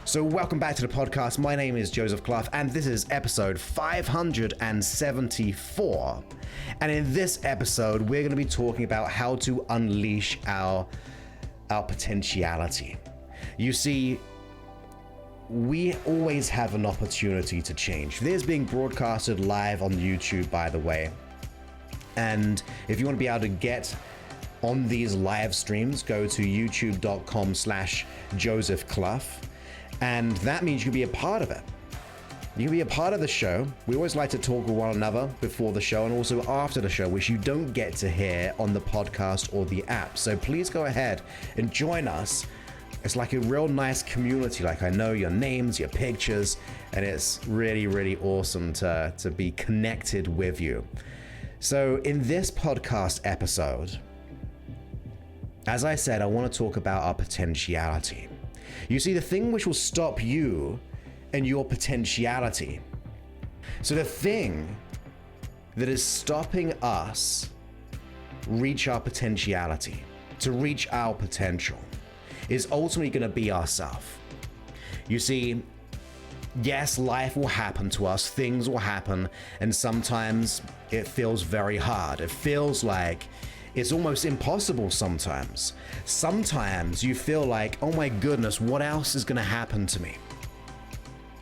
So welcome back to the podcast. My name is Joseph Clough, and this is episode 574. And in this episode, we're going to be talking about how to unleash our potentiality. You see, we always have an opportunity to change. This is being broadcasted live on YouTube, by the way. And if you want to be able to get on these live streams, go to youtube.com/Joseph Clough. And that means you can be a part of it. You can be a part of the show. We always like to talk with one another before the show and also after the show, which you don't get to hear on the podcast or the app. So please go ahead and join us. It's like a real nice community. Like, I know your names, your pictures, and it's really, really awesome to be connected with you. So in this podcast episode, as I said, I want to talk about our potentiality. You see, the thing which will stop you and your potentiality. So the thing that is stopping us reach our potentiality, to reach our potential, is ultimately going to be ourselves. You see, yes, life will happen to us, things will happen, and sometimes it feels very hard. It feels like it's almost impossible sometimes. Sometimes you feel like, oh my goodness, what else is going to happen to me?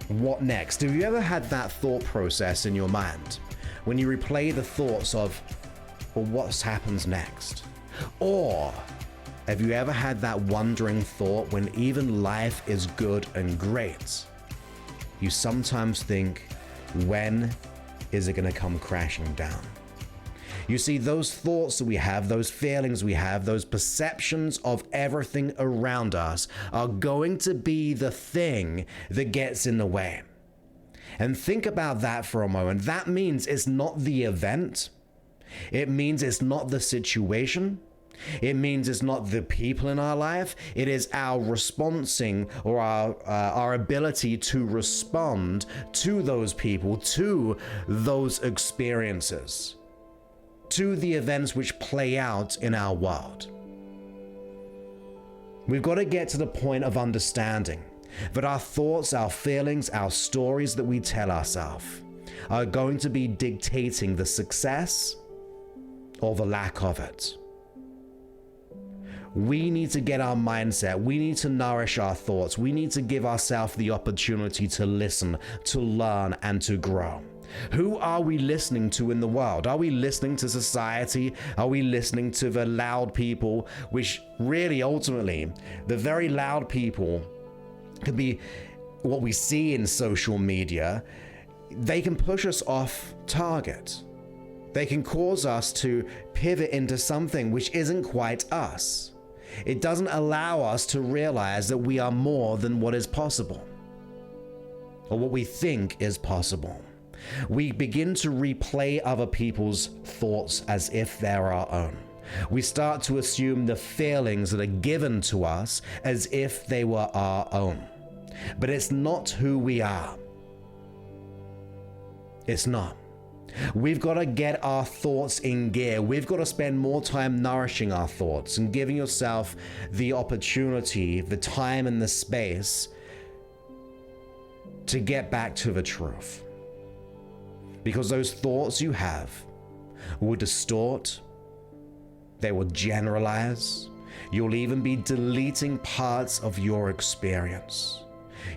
What next? Have you ever had that thought process in your mind when you replay the thoughts of, well, what happens next? Or have you ever had that wondering thought when even life is good and great? You sometimes think, when is it going to come crashing down? You see, those thoughts that we have, those feelings we have, those perceptions of everything around us are going to be the thing that gets in the way. And think about that for a moment. That means it's not the event. It means it's not the situation. It means it's not the people in our life. It is our responding, or our ability to respond to those people, to those experiences, to the events which play out in our world. We've got to get to the point of understanding that our thoughts, our feelings, our stories that we tell ourselves are going to be dictating the success or the lack of it. We need to get our mindset. We need to nourish our thoughts. We need to give ourselves the opportunity to listen, to learn, and to grow. Who are we listening to in the world? Are we listening to society? Are we listening to the loud people, which really ultimately, the very loud people could be what we see in social media. They can push us off target. They can cause us to pivot into something which isn't quite us. It doesn't allow us to realize that we are more than what is possible, or what we think is possible. We begin to replay other people's thoughts as if they're our own. We start to assume the feelings that are given to us as if they were our own. But it's not who we are. It's not. We've got to get our thoughts in gear. We've got to spend more time nourishing our thoughts and giving yourself the opportunity, the time and the space to get back to the truth. Because those thoughts you have will distort, they will generalize, you'll even be deleting parts of your experience.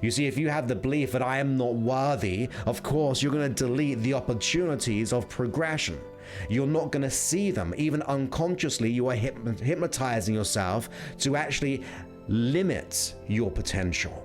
You see, if you have the belief that I am not worthy, of course, you're going to delete the opportunities of progression. You're not going to see them. Even unconsciously, you are hypnotizing yourself to actually limit your potential.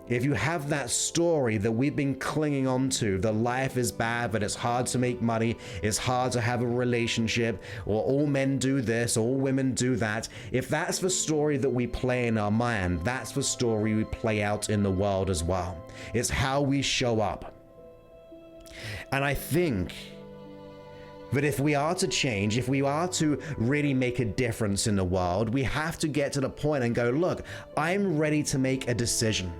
If you have that story that we've been clinging on to, that life is bad, that it's hard to make money, it's hard to have a relationship, or all men do this, or all women do that, if that's the story that we play in our mind, that's the story we play out in the world as well. It's how we show up. And I think that if we are to change, if we are to really make a difference in the world, we have to get to the point and go, look, I'm ready to make a decision.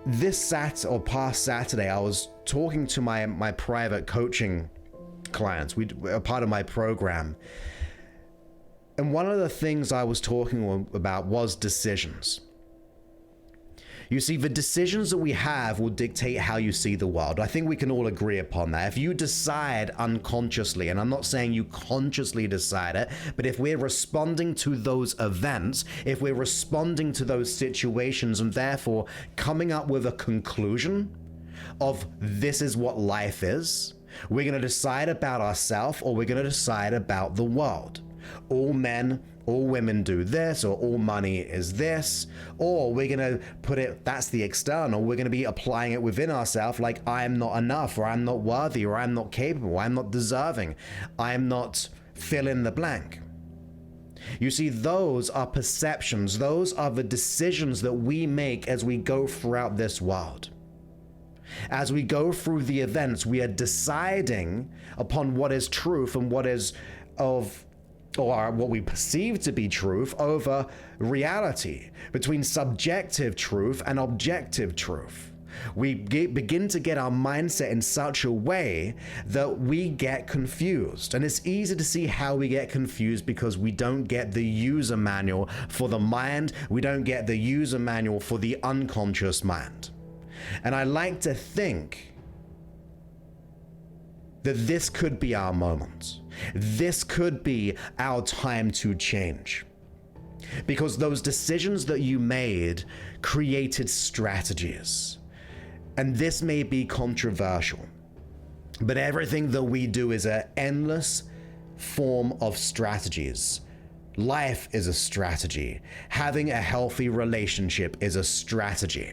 This past Saturday, I was talking to my private coaching clients. We are part of my program. And one of the things I was talking about was decisions. You see, the decisions that we have will dictate how you see the world. I think we can all agree upon that. If you decide unconsciously, and I'm not saying you consciously decide it, but if we're responding to those events, if we're responding to those situations and therefore coming up with a conclusion of this is what life is, we're going to decide about ourselves or we're going to decide about the world. All men, all women do this, or all money is this, or we're going to put it, that's the external, we're going to be applying it within ourselves like I'm not enough, or I'm not worthy, or I'm not capable, I'm not deserving, I'm not fill in the blank. You see, those are perceptions, those are the decisions that we make as we go throughout this world. As we go through the events, we are deciding upon what is truth and what is or what we perceive to be truth over reality, between subjective truth and objective truth. We begin to get our mindset in such a way that we get confused. And it's easy to see how we get confused because we don't get the user manual for the mind, we don't get the user manual for the unconscious mind. And I like to think that this could be our moment. This could be our time to change. Because those decisions that you made created strategies. And this may be controversial, but everything that we do is an endless form of strategies. Life is a strategy. Having a healthy relationship is a strategy.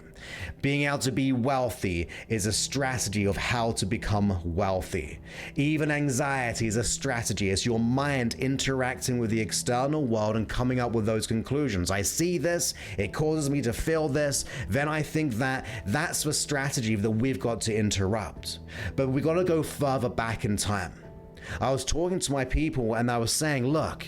Being able to be wealthy is a strategy of how to become wealthy. Even anxiety is a strategy. It's your mind interacting with the external world and coming up with those conclusions. I see this, it causes me to feel this, then I think that that's the strategy that we've got to interrupt. But we've got to go further back in time. I was talking to my people and I was saying, look,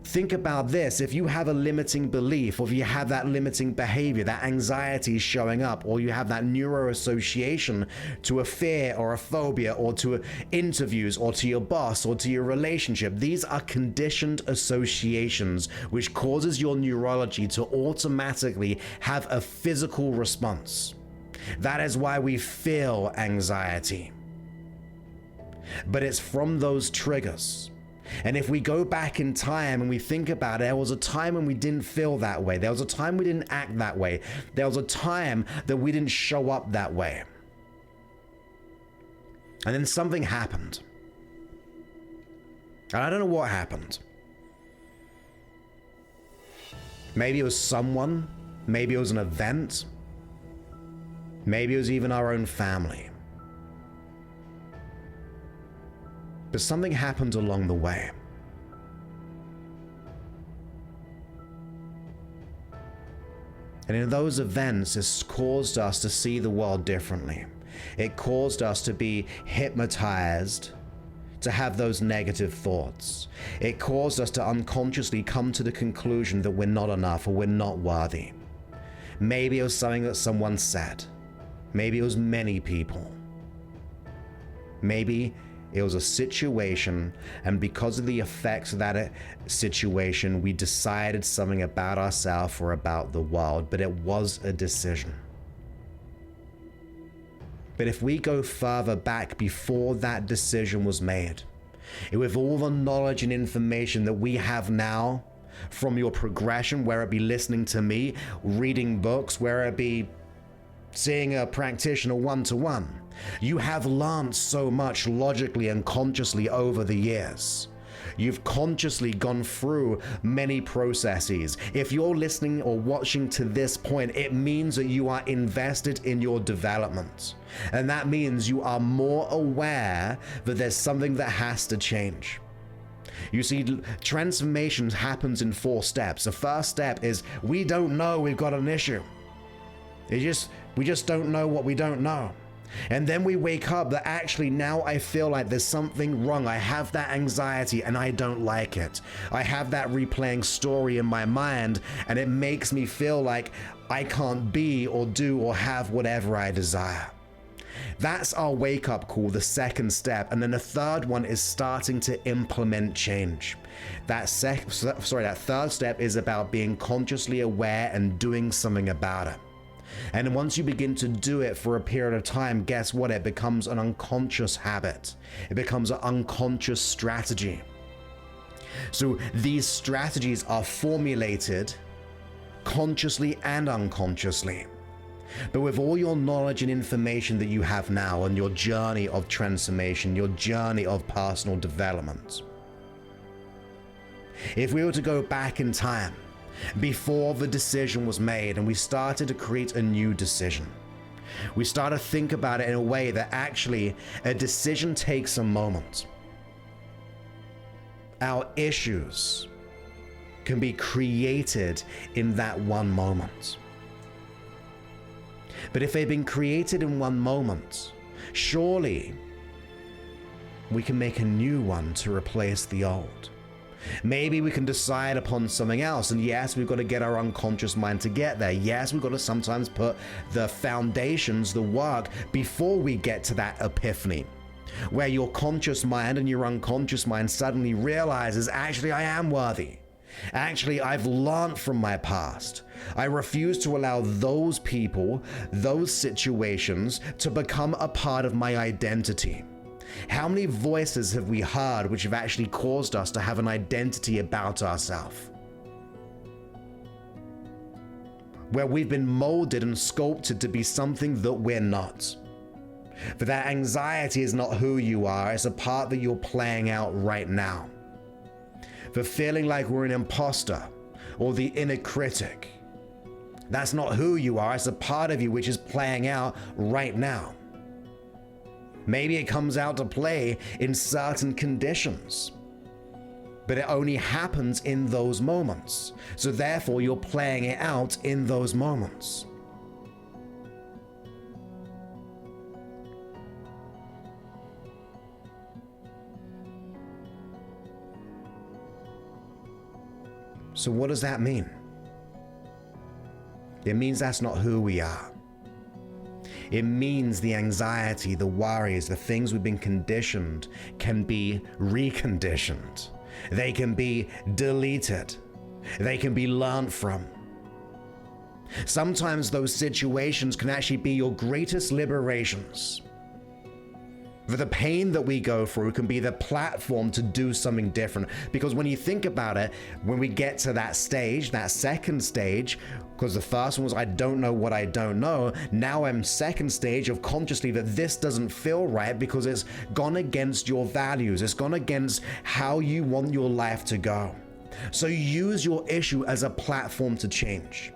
think about this. If you have a limiting belief, or if you have that limiting behavior, that anxiety is showing up, or you have that neuro association to a fear or a phobia or to interviews or to your boss or to your relationship, these are conditioned associations which causes your neurology to automatically have a physical response. That is why we feel anxiety. But it's from those triggers. And if we go back in time and we think about it, there was a time when we didn't feel that way. There was a time we didn't act that way. There was a time that we didn't show up that way. And then something happened. And I don't know what happened. Maybe it was someone. Maybe it was an event. Maybe it was even our own family. But something happened along the way. And in those events, it's caused us to see the world differently. It caused us to be hypnotized, to have those negative thoughts. It caused us to unconsciously come to the conclusion that we're not enough or we're not worthy. Maybe it was something that someone said. Maybe it was many people. Maybe it was a situation, and because of the effects of that situation, we decided something about ourselves or about the world, but it was a decision. But if we go further back before that decision was made, with all the knowledge and information that we have now from your progression, whether it be listening to me, reading books, whether it be seeing a practitioner one-to-one, you have learned so much logically and consciously over the years. You've consciously gone through many processes. If you're listening or watching to this point, it means that you are invested in your development. And that means you are more aware that there's something that has to change. You see, transformation happens in 4 steps. The first step is we don't know we've got an issue. We just don't know what we don't know. And then we wake up that actually now I feel like there's something wrong. I have that anxiety and I don't like it. I have that replaying story in my mind and it makes me feel like I can't be or do or have whatever I desire. That's our wake-up call, the second step. And then the third one is starting to implement change. That third step is about being consciously aware and doing something about it. And once you begin to do it for a period of time, guess what? It becomes an unconscious habit. It becomes an unconscious strategy. So these strategies are formulated consciously and unconsciously. But with all your knowledge and information that you have now on your journey of transformation, your journey of personal development, if we were to go back in time, before the decision was made and we started to create a new decision, we start to think about it in a way that actually a decision takes a moment. Our issues can be created in that one moment. But if they've been created in one moment, surely we can make a new one to replace the old. Maybe we can decide upon something else, and yes, we've got to get our unconscious mind to get there. Yes, we've got to sometimes put the foundations, the work, before we get to that epiphany, where your conscious mind and your unconscious mind suddenly realizes, actually, I am worthy. Actually, I've learned from my past. I refuse to allow those people, those situations to become a part of my identity. How many voices have we heard which have actually caused us to have an identity about ourselves? Where we've been molded and sculpted to be something that we're not. But that anxiety is not who you are, it's a part that you're playing out right now. For feeling like we're an imposter or the inner critic, that's not who you are, it's a part of you which is playing out right now. Maybe it comes out to play in certain conditions, but it only happens in those moments. So therefore, you're playing it out in those moments. So what does that mean? It means that's not who we are. It means the anxiety, the worries, the things we've been conditioned can be reconditioned. They can be deleted. They can be learned from. Sometimes those situations can actually be your greatest liberations. For the pain that we go through can be the platform to do something different. Because when you think about it, when we get to that stage, that second stage, because the first one was I don't know what I don't know, now I'm second stage of consciously that this doesn't feel right because it's gone against your values. It's gone against how you want your life to go. So use your issue as a platform to change.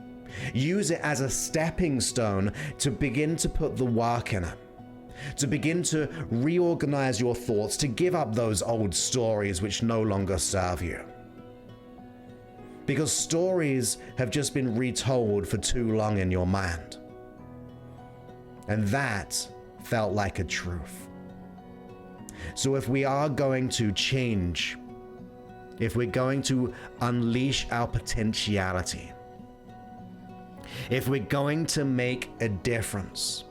Use it as a stepping stone to begin to put the work in it. To begin to reorganize your thoughts, to give up those old stories which no longer serve you. Because stories have just been retold for too long in your mind. And that felt like a truth. So if we are going to change, if we're going to unleash our potentiality, if we're going to make a difference,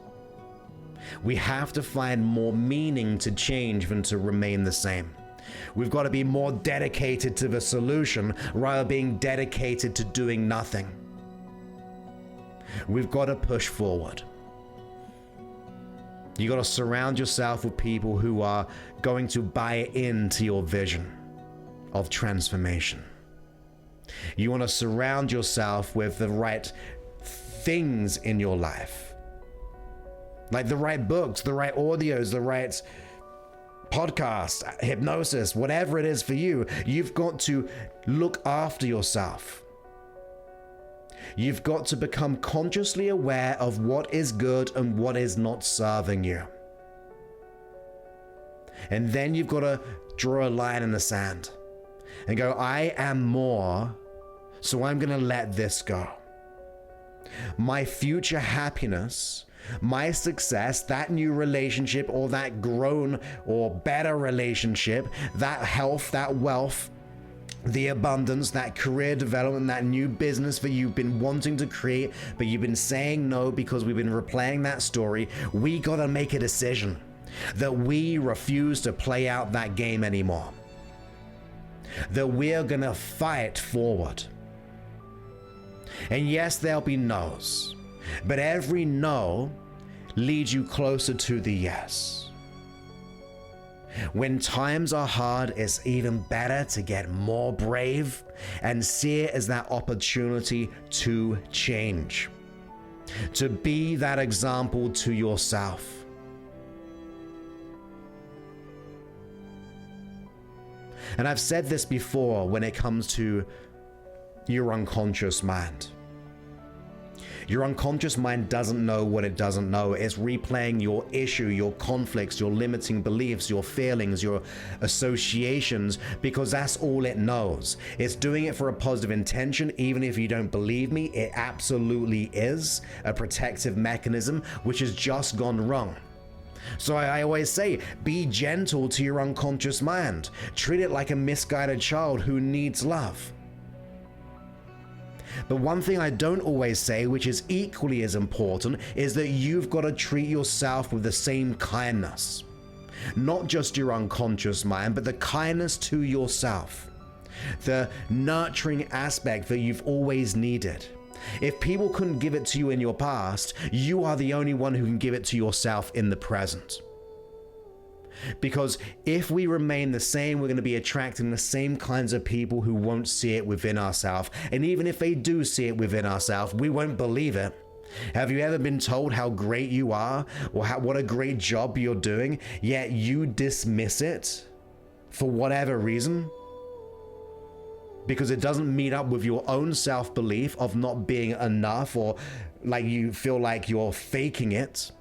we have to find more meaning to change than to remain the same. We've got to be more dedicated to the solution rather than being dedicated to doing nothing. We've got to push forward. You got to surround yourself with people who are going to buy into your vision of transformation. You want to surround yourself with the right things in your life. Like the right books, the right audios, the right podcasts, hypnosis, whatever it is for you. You've got to look after yourself. You've got to become consciously aware of what is good and what is not serving you. And then you've got to draw a line in the sand and go, I am more, so I'm going to let this go. My future happiness, my success, that new relationship or that grown or better relationship, that health, that wealth, the abundance, that career development, that new business that you've been wanting to create, but you've been saying no because we've been replaying that story. We gotta make a decision that we refuse to play out that game anymore. That we're gonna fight forward. And yes, there'll be no's. But every no leads you closer to the yes. When times are hard, it's even better to get more brave and see it as that opportunity to change, to be that example to yourself. And I've said this before when it comes to your unconscious mind. Your unconscious mind doesn't know what it doesn't know. It's replaying your issue, your conflicts, your limiting beliefs, your feelings, your associations, because that's all it knows. It's doing it for a positive intention. Even if you don't believe me, it absolutely is a protective mechanism which has just gone wrong. So I always say, be gentle to your unconscious mind. Treat it like a misguided child who needs love. But one thing I don't always say, which is equally as important, is that you've got to treat yourself with the same kindness. Not just your unconscious mind, but the kindness to yourself. The nurturing aspect that you've always needed. If people couldn't give it to you in your past, you are the only one who can give it to yourself in the present. Because if we remain the same, we're going to be attracting the same kinds of people who won't see it within ourselves. And even if they do see it within ourselves, we won't believe it. Have you ever been told how great you are or what a great job you're doing, yet you dismiss it for whatever reason? Because it doesn't meet up with your own self-belief of not being enough, or like you feel like you're faking it.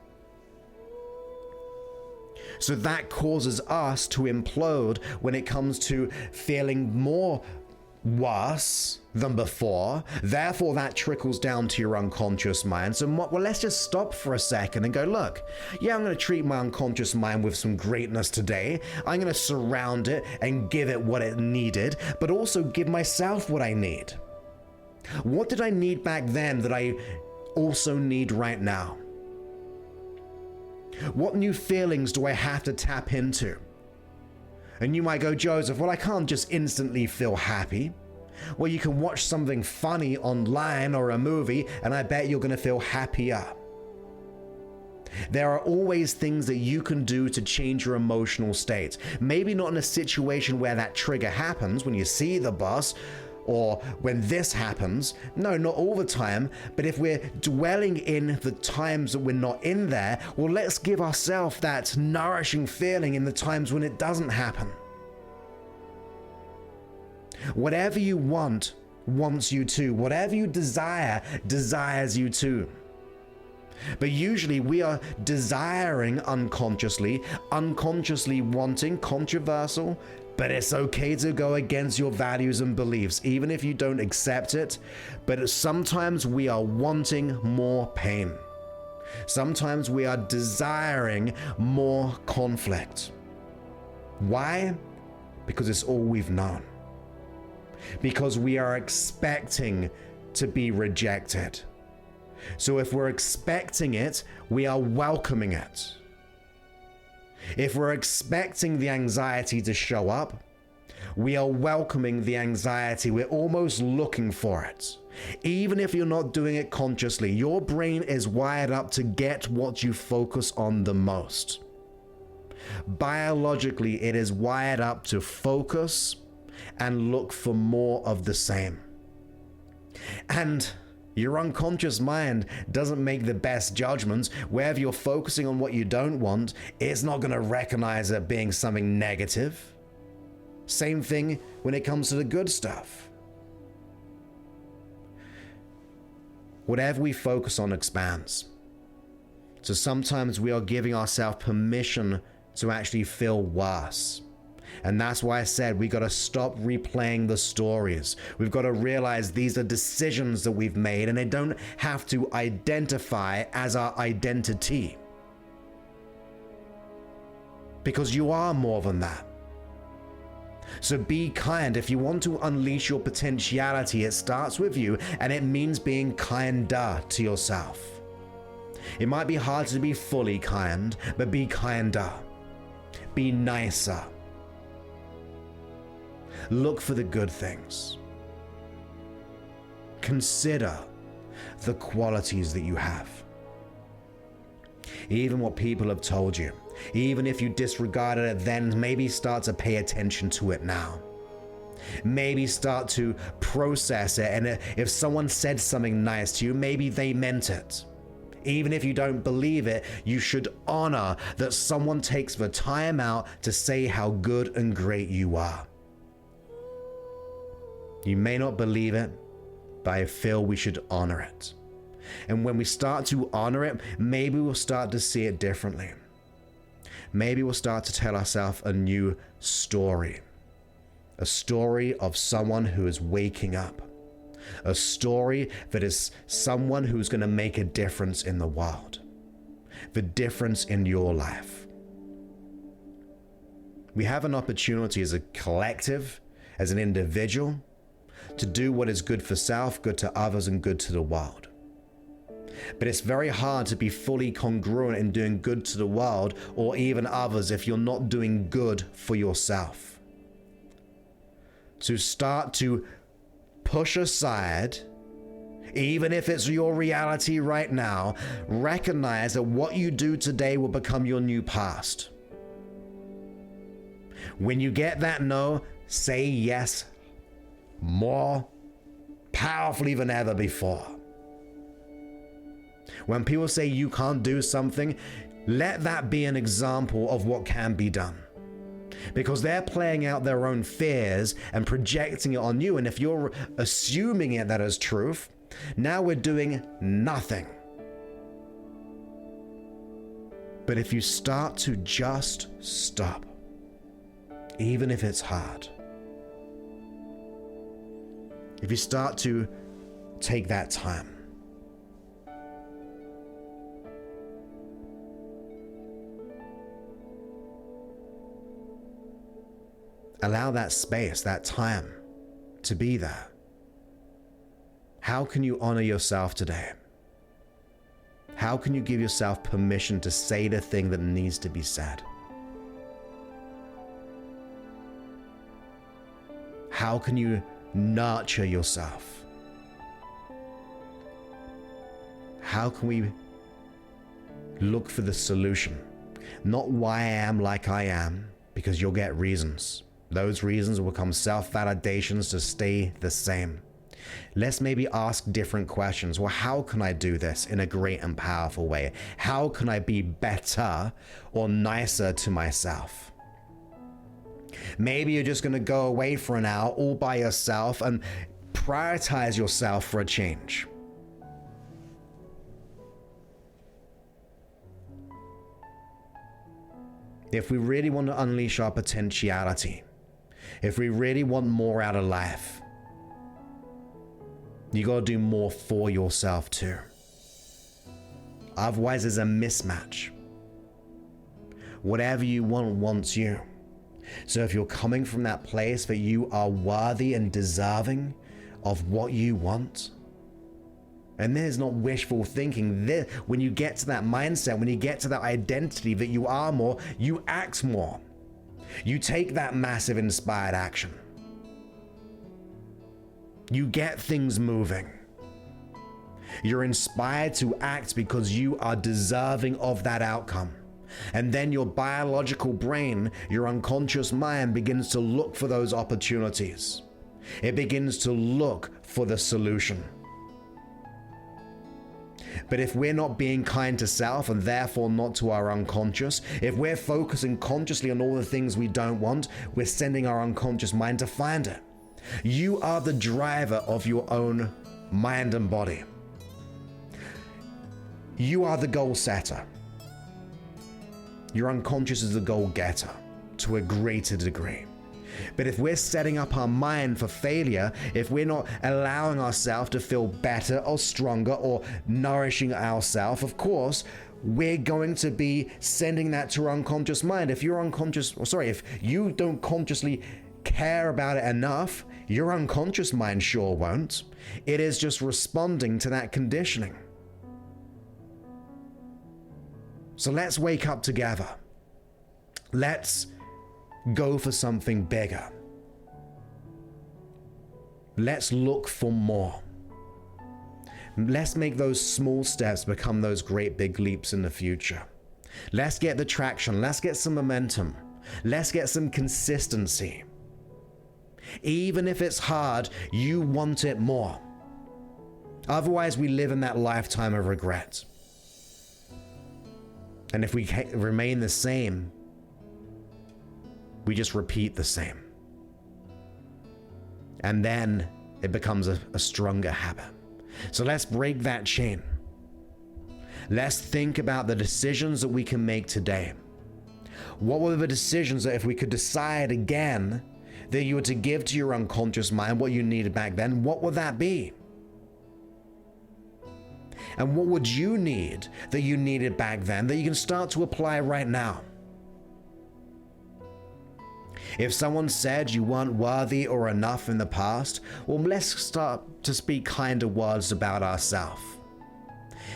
So that causes us to implode when it comes to feeling more worse than before. Therefore, that trickles down to your unconscious mind. So, well, let's just stop for a second and go, look, yeah, I'm going to treat my unconscious mind with some greatness today. I'm going to surround it and give it what it needed, but also give myself what I need. What did I need back then that I also need right now? What new feelings do I have to tap into? And you might go, Joseph, well, I can't just instantly feel happy. Well, you can watch something funny online or a movie, and I bet you're going to feel happier. There are always things that you can do to change your emotional state. Maybe not in a situation where that trigger happens, when you see the boss, or when this happens. No, not all the time. But if we're dwelling in the times that we're not in there, well, let's give ourselves that nourishing feeling in the times when it doesn't happen. Whatever you want, wants you to. Whatever you desire, desires you to. But usually we are desiring unconsciously wanting, controversial, but it's okay to go against your values and beliefs, even if you don't accept it. But sometimes we are wanting more pain. Sometimes we are desiring more conflict. Why? Because it's all we've known. Because we are expecting to be rejected. So if we're expecting it, we are welcoming it. If we're expecting the anxiety to show up, we are welcoming the anxiety. We're almost looking for it. Even if you're not doing it consciously, your brain is wired up to get what you focus on the most. Biologically, it is wired up to focus and look for more of the same. And your unconscious mind doesn't make the best judgments. Wherever you're focusing on what you don't want, it's not going to recognize it being something negative. Same thing when it comes to the good stuff. Whatever we focus on expands. So sometimes we are giving ourselves permission to actually feel worse. And that's why I said we got to stop replaying the stories. We've got to realize these are decisions that we've made, and they don't have to identify as our identity. Because you are more than that. So be kind. If you want to unleash your potentiality, it starts with you, and it means being kinder to yourself. It might be hard to be fully kind, but be kinder. Be nicer. Look for the good things. Consider the qualities that you have. Even what people have told you, even if you disregarded it then, maybe start to pay attention to it now. Maybe start to process it, and if someone said something nice to you, maybe they meant it. Even if you don't believe it, you should honor that someone takes the time out to say how good and great you are. You may not believe it, but I feel we should honor it. And when we start to honor it, maybe we'll start to see it differently. Maybe we'll start to tell ourselves a new story. A story of someone who is waking up. A story that is someone who's going to make a difference in the world. The difference in your life. We have an opportunity as a collective, as an individual, to do what is good for self, good to others, and good to the world. But it's very hard to be fully congruent in doing good to the world or even others if you're not doing good for yourself. So start to push aside, even if it's your reality right now, recognize that what you do today will become your new past. When you get that no, say yes more powerfully than ever before. When people say you can't do something, let that be an example of what can be done. Because they're playing out their own fears and projecting it on you. And if you're assuming it that is truth, now we're doing nothing. But if you start to just stop, even if it's hard, if you start to take that time, allow that space, that time to be there. How can you honor yourself today? How can you give yourself permission to say the thing that needs to be said? How can you nurture yourself? How can we look for the solution? Not why I am like I am, because you'll get reasons. Those reasons will become self-validations to stay the same. Let's maybe ask different questions. Well, how can I do this in a great and powerful way? How can I be better or nicer to myself? Maybe you're just going to go away for an hour all by yourself and prioritize yourself for a change. If we really want to unleash our potentiality, if we really want more out of life, you got to do more for yourself too. Otherwise, there's a mismatch. Whatever you want wants you. So if you're coming from that place that you are worthy and deserving of what you want, and there's not wishful thinking. When you get to that mindset, when you get to that identity that you are more, you act more. You take that massive inspired action. You get things moving. You're inspired to act because you are deserving of that outcome. And then your biological brain, your unconscious mind begins to look for those opportunities. It begins to look for the solution. But if we're not being kind to self and therefore not to our unconscious, if we're focusing consciously on all the things we don't want, we're sending our unconscious mind to find it. You are the driver of your own mind and body. You are the goal setter. Your unconscious is the goal getter to a greater degree. But if we're setting up our mind for failure, if we're not allowing ourselves to feel better or stronger or nourishing ourselves, of course, we're going to be sending that to our unconscious mind. If you don't consciously care about it enough, your unconscious mind sure won't. It is just responding to that conditioning. So let's wake up together. Let's go for something bigger. Let's look for more. Let's make those small steps become those great big leaps in the future. Let's get the traction. Let's get some momentum. Let's get some consistency. Even if it's hard, you want it more. Otherwise, we live in that lifetime of regret. And if we remain the same, we just repeat the same. And then it becomes a stronger habit. So let's break that chain. Let's think about the decisions that we can make today. What were the decisions that if we could decide again that you were to give to your unconscious mind what you needed back then, what would that be? And what would you need that you needed back then that you can start to apply right now? If someone said you weren't worthy or enough in the past, well, let's start to speak kinder words about ourselves.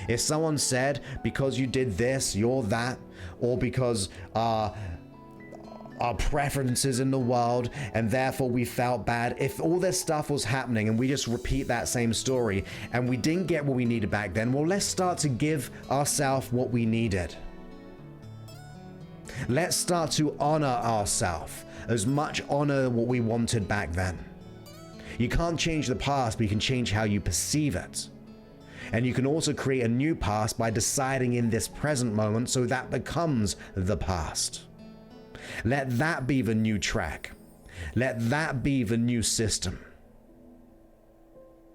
If someone said, because you did this, you're that, or because our preferences in the world and therefore we felt bad, if all this stuff was happening and we just repeat that same story and we didn't get what we needed back then, well, let's start to give ourselves what we needed. Let's start to honor ourselves as much honor what we wanted back then. You can't change the past, but you can change how you perceive it. And you can also create a new past by deciding in this present moment so that becomes the past. Let that be the new track. Let that be the new system.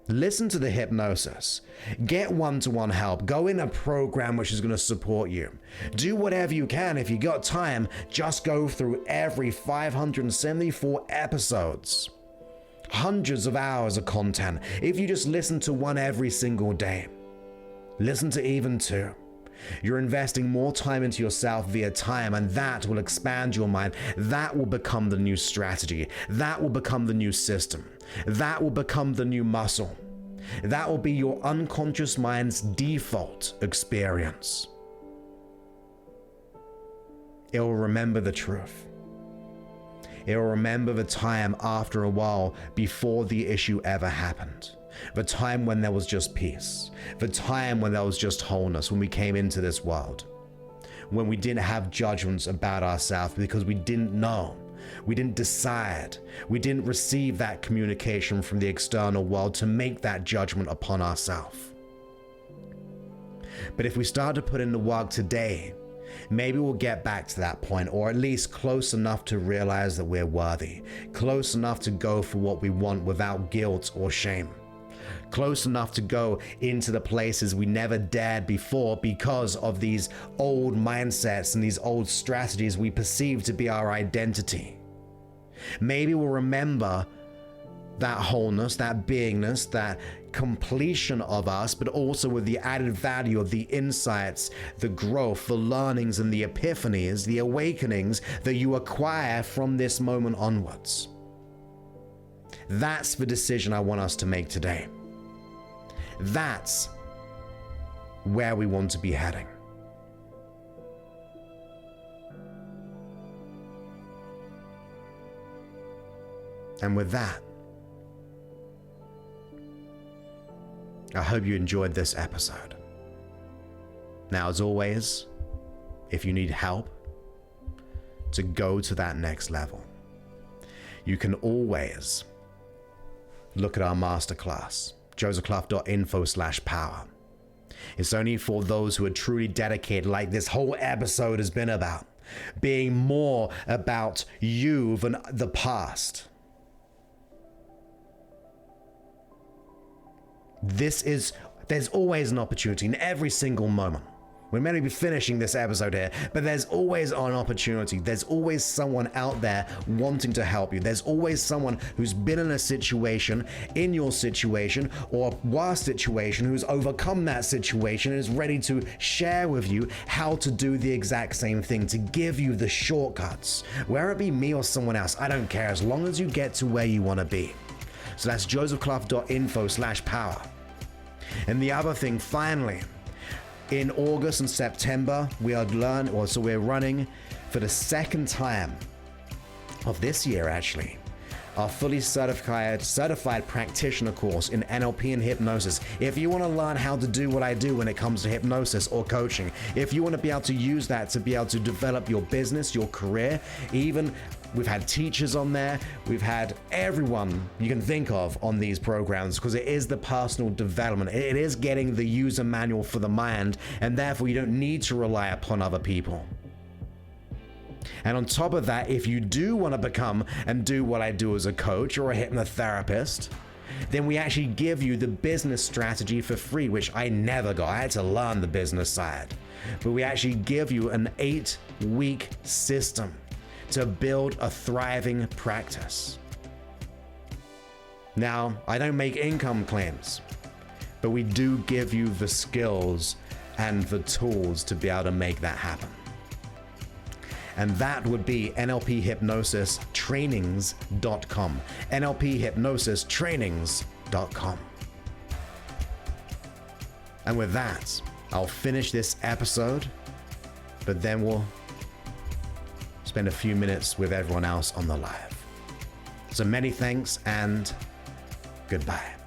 Listen to the hypnosis. Get one-to-one help. Go in a program which is going to support you. Do whatever you can. If you got time, just go through every 574 episodes. Hundreds of hours of content. If you just listen to one every single day, listen to even two. You're investing more time into yourself via time, and that will expand your mind. That will become the new strategy. That will become the new system. That will become the new muscle. That will be your unconscious mind's default experience. It will remember the truth. It will remember the time after a while before the issue ever happened. The time when there was just peace. The time when there was just wholeness, when we came into this world. When we didn't have judgments about ourselves because we didn't know. We didn't decide. We didn't receive that communication from the external world to make that judgment upon ourselves. But if we start to put in the work today, maybe we'll get back to that point, or at least close enough to realize that we're worthy. Close enough to go for what we want without guilt or shame. Close enough to go into the places we never dared before because of these old mindsets and these old strategies we perceive to be our identity. Maybe we'll remember that wholeness, that beingness, that completion of us, but also with the added value of the insights, the growth, the learnings, and the epiphanies, the awakenings that you acquire from this moment onwards. That's the decision I want us to make today. That's where we want to be heading. And with that, I hope you enjoyed this episode. Now, as always, if you need help to go to that next level, you can always look at our Masterclass, josephclough.info/power. It's only for those who are truly dedicated, like this whole episode has been about, being more about you than the past. There's always an opportunity in every single moment. We're meant to be finishing this episode here, but there's always an opportunity. There's always someone out there wanting to help you. There's always someone who's been in a situation, in your situation, or a worse situation, who's overcome that situation and is ready to share with you how to do the exact same thing, to give you the shortcuts. Whether it be me or someone else, I don't care, as long as you get to where you want to be. So that's josephclough.info/power. And the other thing, finally, in August and September, we're running for the second time of this year, actually, our fully certified practitioner course in NLP and hypnosis. If you want to learn how to do what I do when it comes to hypnosis or coaching, if you want to be able to use that to be able to develop your business, your career, even we've had teachers on there, we've had everyone you can think of on these programs, because it is the personal development. It is getting the user manual for the mind, and therefore you don't need to rely upon other people. And on top of that, if you do want to become and do what I do as a coach or a hypnotherapist, then we actually give you the business strategy for free, which I never got. I had to learn the business side. But we actually give you an 8-week system to build a thriving practice. Now, I don't make income claims, but we do give you the skills and the tools to be able to make that happen. And that would be NLPhypnosistrainings.com. NLPhypnosistrainings.com. And with that, I'll finish this episode, but then we'll spend a few minutes with everyone else on the live. So many thanks and goodbye.